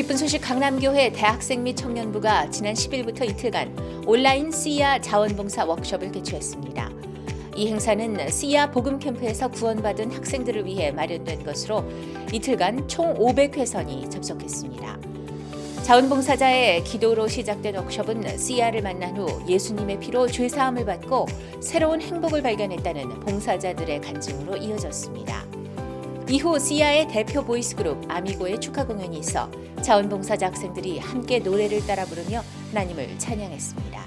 기쁜 소식 강남교회 대학생 및 청년부가 지난 10일부터 이틀간 온라인 씨야 자원봉사 워크숍을 개최했습니다. 이 행사는 씨야 복음 캠프에서 구원받은 학생들을 위해 마련된 것으로 이틀간 총 500회선이 접속했습니다. 자원봉사자의 기도로 시작된 워크숍은 씨야를 만난 후 예수님의 피로 죄사함을 받고 새로운 행복을 발견했다는 봉사자들의 간증으로 이어졌습니다. 이후 씨야의 대표 보이스그룹 아미고의 축하 공연이 있어 자원봉사자 학생들이 함께 노래를 따라 부르며 하나님을 찬양했습니다.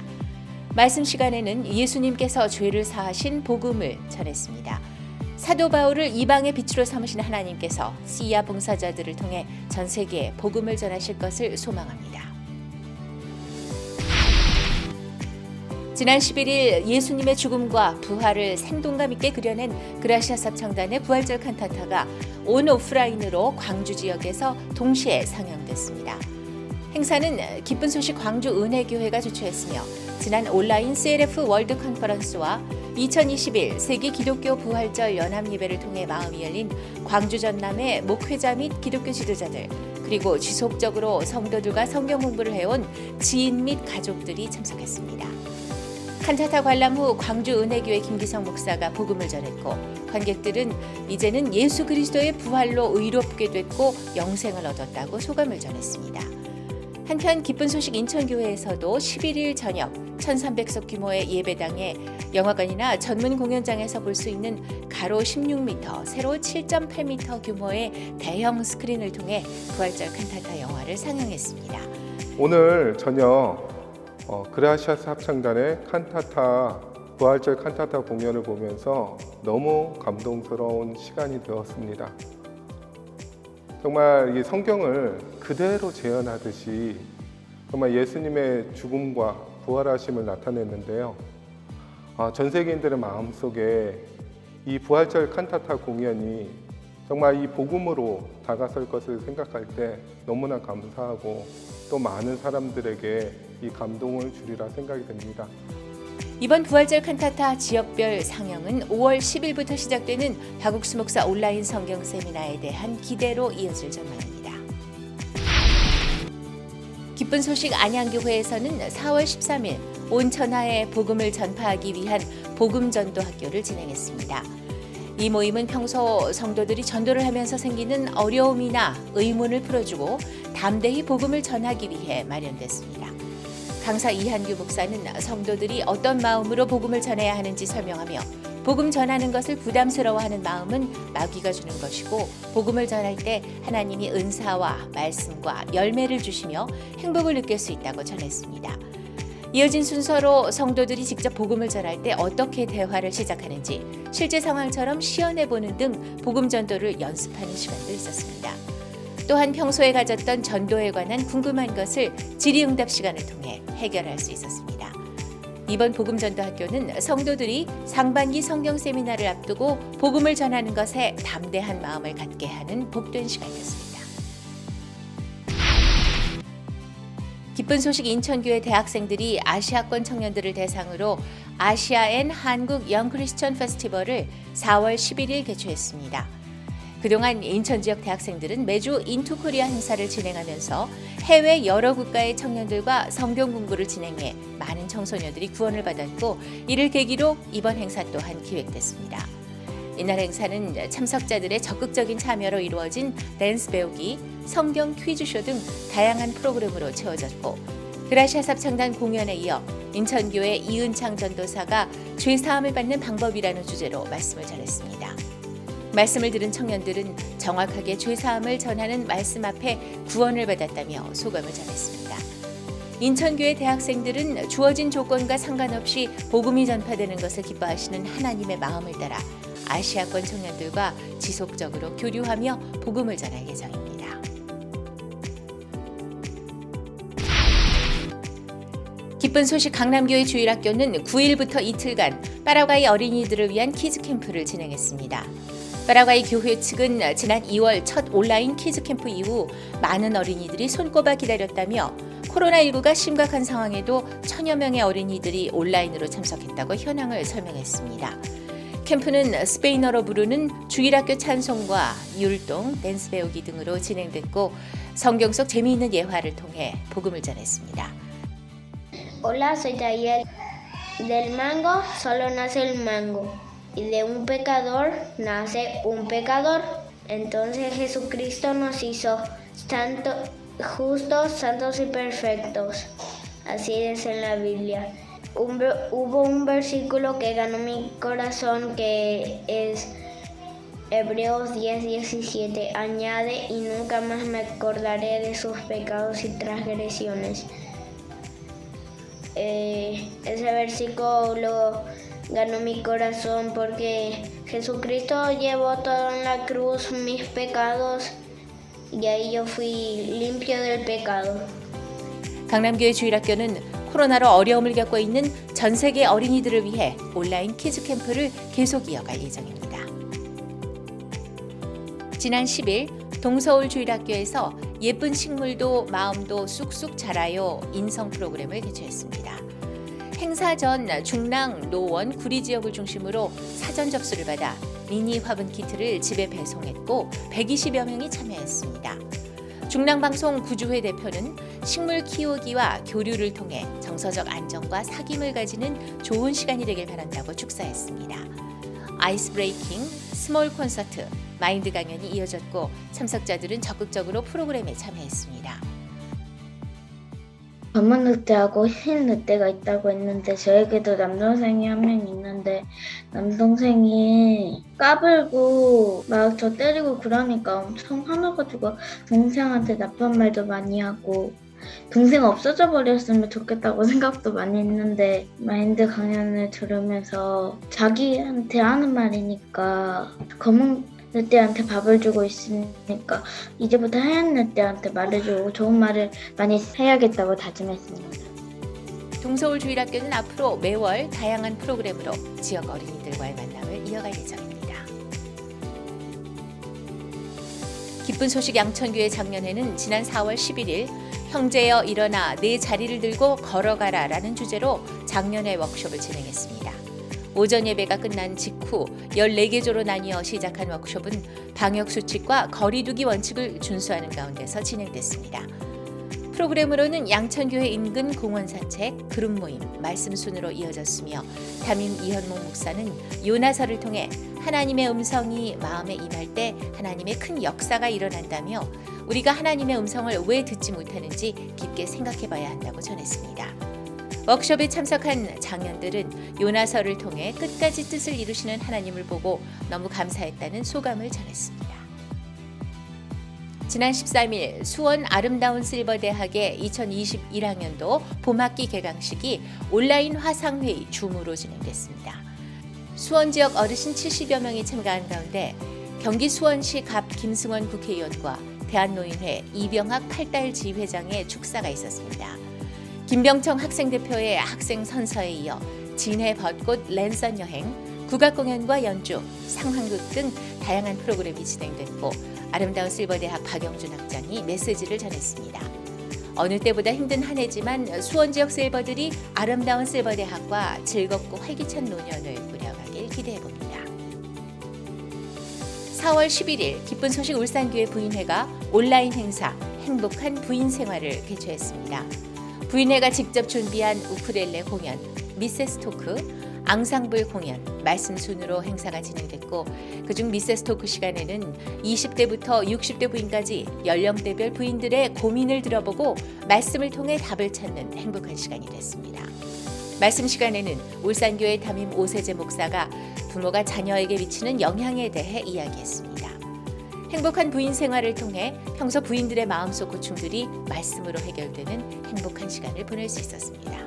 말씀 시간에는 예수님께서 죄를 사하신 복음을 전했습니다. 사도 바울을 이방의 빛으로 삼으신 하나님께서 씨야 봉사자들을 통해 전 세계에 복음을 전하실 것을 소망합니다. 지난 11일 예수님의 죽음과 부활을 생동감 있게 그려낸 그라시아 합창단의 부활절 칸타타가 온 오프라인으로 광주 지역에서 동시에 상영됐습니다. 행사는 기쁜 소식 광주 은혜교회가 주최했으며 지난 온라인 CLF 월드 컨퍼런스와 2021 세계 기독교 부활절 연합 예배를 통해 마음이 열린 광주 전남의 목회자 및 기독교 지도자들 그리고 지속적으로 성도들과 성경 공부를 해온 지인 및 가족들이 참석했습니다. 칸타타 관람 후 광주 은혜교회 김기성 목사가 복음을 전했고 관객들은 이제는 예수 그리스도의 부활로 의롭게 됐고 영생을 얻었다고 소감을 전했습니다. 한편 기쁜 소식 인천교회에서도 11일 저녁 1300석 규모의 예배당에 영화관이나 전문 공연장에서 볼 수 있는 가로 16m, 세로 7.8m 규모의 대형 스크린을 통해 부활절 칸타타 영화를 상영했습니다. 오늘 저녁 그라시아스 합창단의 칸타타 부활절 칸타타 공연을 보면서 너무 감동스러운 시간이 되었습니다. 정말 이 성경을 그대로 재현하듯이 정말 예수님의 죽음과 부활하심을 나타냈는데요. 전 세계인들의 마음속에 이 부활절 칸타타 공연이 정말 이 복음으로 다가설 것을 생각할 때 너무나 감사하고 또 많은 사람들에게 이 감동을 주리라 생각이 됩니다. 이번 부활절 칸타타 지역별 상영은 5월 10일부터 시작되는 박욱수 목사 온라인 성경 세미나에 대한 기대로 이어질 전망입니다. 기쁜 소식 안양교회에서는 4월 13일 온 천하에 복음을 전파하기 위한 복음전도 학교를 진행했습니다. 이 모임은 평소 성도들이 전도를 하면서 생기는 어려움이나 의문을 풀어주고 담대히 복음을 전하기 위해 마련됐습니다. 강사 이한규 목사는 성도들이 어떤 마음으로 복음을 전해야 하는지 설명하며 복음 전하는 것을 부담스러워하는 마음은 마귀가 주는 것이고 복음을 전할 때 하나님이 은사와 말씀과 열매를 주시며 행복을 느낄 수 있다고 전했습니다. 이어진 순서로 성도들이 직접 복음을 전할 때 어떻게 대화를 시작하는지 실제 상황처럼 시연해보는 등 복음 전도를 연습하는 시간도 있었습니다. 또한 평소에 가졌던 전도에 관한 궁금한 것을 질의응답 시간을 통해 해결할 수 있었습니다. 이번 복음전도 학교는 성도들이 상반기 성경 세미나를 앞두고 복음을 전하는 것에 담대한 마음을 갖게 하는 복된 시간이었습니다. 기쁜 소식 인천교회 대학생들이 아시아권 청년들을 대상으로 아시아 앤 한국 영 크리스천 페스티벌을 4월 11일 개최했습니다. 그동안 인천 지역 대학생들은 매주 인투 코리아 행사를 진행하면서 해외 여러 국가의 청년들과 성경 공부를 진행해 많은 청소년들이 구원을 받았고 이를 계기로 이번 행사 또한 기획됐습니다. 이날 행사는 참석자들의 적극적인 참여로 이루어진 댄스 배우기, 성경 퀴즈쇼 등 다양한 프로그램으로 채워졌고 그라시아 합창단 공연에 이어 인천교회 이은창 전도사가 죄사함을 받는 방법이라는 주제로 말씀을 전했습니다. 말씀을 들은 청년들은 정확하게 죄사함을 전하는 말씀 앞에 구원을 받았다며 소감을 전했습니다. 인천교회 대학생들은 주어진 조건과 상관없이 복음이 전파되는 것을 기뻐하시는 하나님의 마음을 따라 아시아권 청년들과 지속적으로 교류하며 복음을 전할 예정입니다. 기쁜 소식 강남교회 주일학교는 9일부터 이틀간 파라과이 어린이들을 위한 키즈 캠프를 진행했습니다. 파라과이 교회 측은 지난 2월 첫 온라인 키즈 캠프 이후 많은 어린이들이 손꼽아 기다렸다며 코로나19가 심각한 상황에도 1000여 명의 어린이들이 온라인으로 참석했다고 현황을 설명했습니다. 캠프는 스페인어로 부르는 주일학교 찬송과 율동, 댄스 배우기 등으로 진행됐고 성경 속 재미있는 예화를 통해 복음을 전했습니다. Hola, soy Tayel. Del mango solo nace el mango y de un pecador nace un pecador. Entonces Jesucristo nos hizo justos, santos y perfectos. Así dice en la Biblia. Hubo un versículo que ganó mi corazón que es Hebreos 10:17. Añade y nunca más me acordaré de sus pecados y transgresiones. Ese versículo ganó mi corazón porque Jesucristo llevó todo en la cruz, mis pecados, y ahí yo fui limpio del pecado. 강남교회 주일학교는 코로나로 어려움을 겪고 있는 전 세계 어린이들을 위해 온라인 키즈 캠프를 계속 이어갈 예정입니다. 지난 10일 동서울 주일학교에서 예쁜 식물도 마음도 쑥쑥 자라요 인성 프로그램을 개최했습니다. 행사 전 중랑, 노원, 구리 지역을 중심으로 사전 접수를 받아 미니 화분 키트를 집에 배송했고 120여 명이 참여했습니다. 중랑방송 구주회 대표는 식물 키우기와 교류를 통해 정서적 안정과 사귐을 가지는 좋은 시간이 되길 바란다고 축사했습니다. 아이스 브레이킹, 스몰 콘서트, 마인드 강연이 이어졌고 참석자들은 적극적으로 프로그램에 참여했습니다. 검은 늑대하고 흰 늑대가 있다고 했는데 저에게도 남동생이 한 명 있는데 남동생이 까불고 막 저 때리고 그러니까 엄청 화나가지고 동생한테 나쁜 말도 많이 하고 동생 없어져 버렸으면 좋겠다고 생각도 많이 했는데 마인드 강연을 들으면서 자기한테 하는 말이니까 검은 늑대한테 밥을 주고 있으니까 이제부터 하얀 늑대한테 말해주고 좋은 말을 많이 해야겠다고 다짐했습니다. 동서울 주일학교는 앞으로 매월 다양한 프로그램으로 지역 어린이들과의 만남을 이어갈 예정입니다. 기쁜 소식 양천교회 장년회는 지난 4월 11일 형제여 일어나 내 자리를 들고 걸어가라 라는 주제로 장년회 워크숍을 진행했습니다. 오전 예배가 끝난 직후 14개조로 나뉘어 시작한 워크숍은 방역수칙과 거리두기 원칙을 준수하는 가운데서 진행됐습니다. 프로그램으로는 양천교회 인근 공원 산책, 그룹 모임, 말씀 순으로 이어졌으며 담임 이현목 목사는 요나서를 통해 하나님의 음성이 마음에 임할 때 하나님의 큰 역사가 일어난다며 우리가 하나님의 음성을 왜 듣지 못하는지 깊게 생각해 봐야 한다고 전했습니다. 워크숍에 참석한 장년들은 요나서를 통해 끝까지 뜻을 이루시는 하나님을 보고 너무 감사했다는 소감을 전했습니다. 지난 13일 수원 아름다운 실버대학의 2021학년도 봄학기 개강식이 온라인 화상회의 줌으로 진행됐습니다. 수원 지역 어르신 70여 명이 참가한 가운데 경기 수원시 갑 김승원 국회의원과 대한노인회 이병학 팔달지 회장의 축사가 있었습니다. 김병청 학생대표의 학생 선서에 이어 진해 벚꽃 랜선 여행, 국악 공연과 연주, 상황극 등 다양한 프로그램이 진행됐고 아름다운 실버대학 박영준 학장이 메시지를 전했습니다. 어느 때보다 힘든 한 해지만 수원 지역 실버들이 아름다운 실버대학과 즐겁고 활기찬 노년을 꾸려가길 기대해봅니다. 4월 11일 기쁜 소식 울산교회 부인회가 온라인 행사 행복한 부인 생활을 개최했습니다. 부인회가 직접 준비한 우쿨렐레 공연, 미세스 토크, 앙상블 공연, 말씀 순으로 행사가 진행됐고 그중 미세스 토크 시간에는 20대부터 60대 부인까지 연령대별 부인들의 고민을 들어보고 말씀을 통해 답을 찾는 행복한 시간이 됐습니다. 말씀 시간에는 울산교회 담임 오세재 목사가 부모가 자녀에게 미치는 영향에 대해 이야기했습니다. 행복한 부인 생활을 통해 평소 부인들의 마음속 고충들이 말씀으로 해결되는 행복한 시간을 보낼 수 있었습니다.